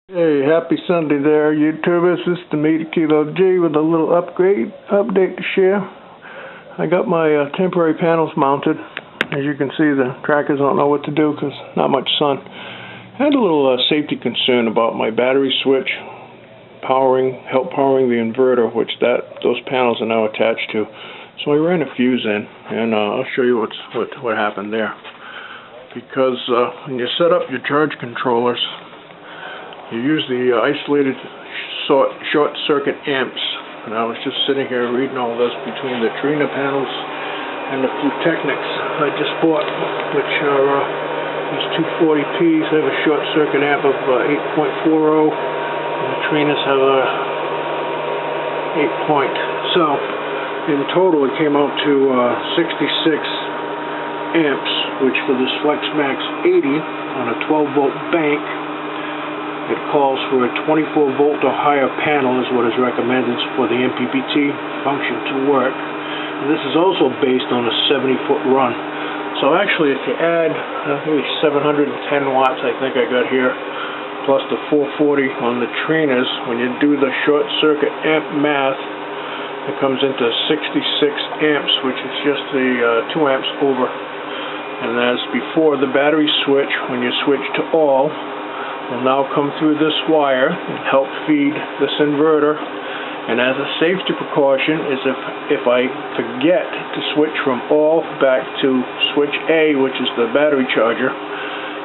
Hey, happy Sunday there, YouTubers. This is the Meter Kilo G with a little update to share. I got my temporary panels mounted. As you can see, the trackers don't know what to do because not much sun. I had a little safety concern about my battery switch help powering the inverter, which those panels are now attached to. So I ran a fuse in, and I'll show you what happened there. Because when you set up your charge controllers, you use the isolated short circuit amps. And I was just sitting here reading all this between the Temp.Panels and the few Technics I just bought, which are these 240Ps. They have a short circuit amp of 8.40, and the trainers have a 8 point. So in total it came out to 66 amps, which for this FlexMax 80 on a 12-volt bank, it calls for a 24-volt or higher panel is what is recommended for the MPPT function to work. And this is also based on a 70-foot run. So actually, if you add maybe 710 watts, I think I got here, plus the 440 on the trainers, when you do the short circuit amp math, it comes into 66 amps, which is just the 2 amps over. And as before, the battery switch, when you switch to all, will now come through this wire and help feed this inverter. And as a safety precaution is if I forget to switch from all back to switch A, which is the battery charger,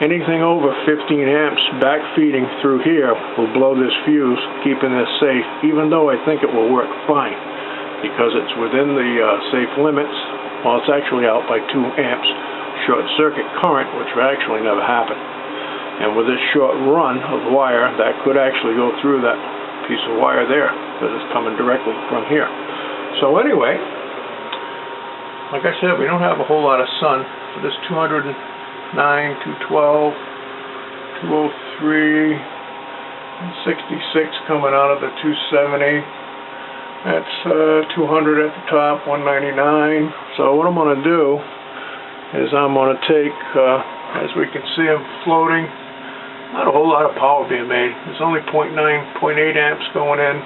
anything over 15 amps back feeding through here will blow this fuse, keeping this safe, even though I think it will work fine because it's within the safe limits. Well, it's actually out by 2 amps short circuit current, which will actually never happen. And with this short run of wire, that could actually go through that piece of wire there, because it's coming directly from here. So anyway, like I said, we don't have a whole lot of sun. So this 209, 212, 203, and 66 coming out of the 270. That's 200 at the top, 199. So what I'm going to do is I'm going to take, as we can see, I'm floating. Not a whole lot of power being made. There's only 0.8 amps going in.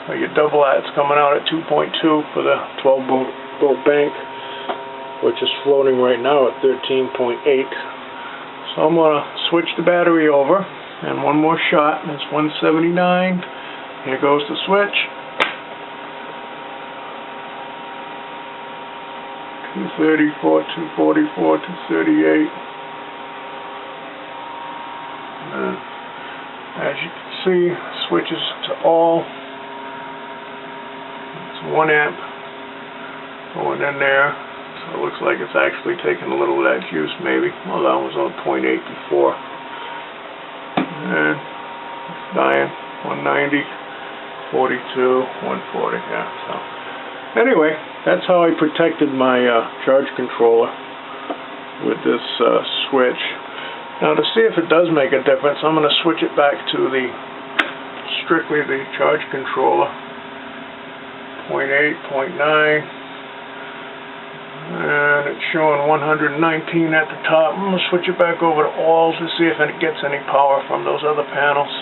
So you double that, it's coming out at 2.2 for the 12-volt bank, which is floating right now at 13.8. So I'm going to switch the battery over, and one more shot, and it's 179. Here goes the switch. 234, 244, 238. As you can see, switches to all. It's 1 amp going in there. So it looks like it's actually taking a little of that juice, maybe. Well, that was on 0.8 before. And it's dying. 190, 42, 140. Yeah. So anyway, that's how I protected my charge controller with this switch. Now to see if it does make a difference, I'm going to switch it back to strictly the charge controller. 0.8, 0.9, and it's showing 119 at the top. I'm going to switch it back over to all to see if it gets any power from those other panels.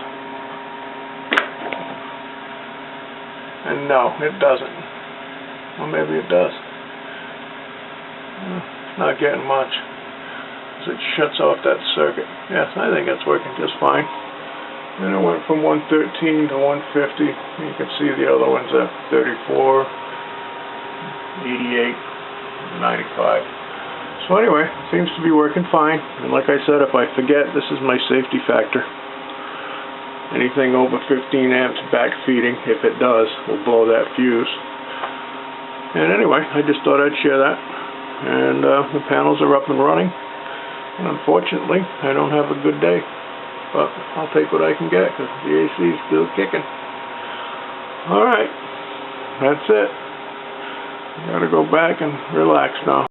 And no, it doesn't. Well, maybe it does. It's not getting much. It shuts off that circuit. Yes, I think it's working just fine. Then it went from 113 to 150. You can see the other ones at 34, 88, 95. So anyway, it seems to be working fine. And like I said, if I forget, this is my safety factor. Anything over 15 amps back feeding, if it does, will blow that fuse. And anyway, I just thought I'd share that. And the panels are up and running. And unfortunately, I don't have a good day, but I'll take what I can get because the AC is still kicking. Alright, that's it. I gotta go back and relax now.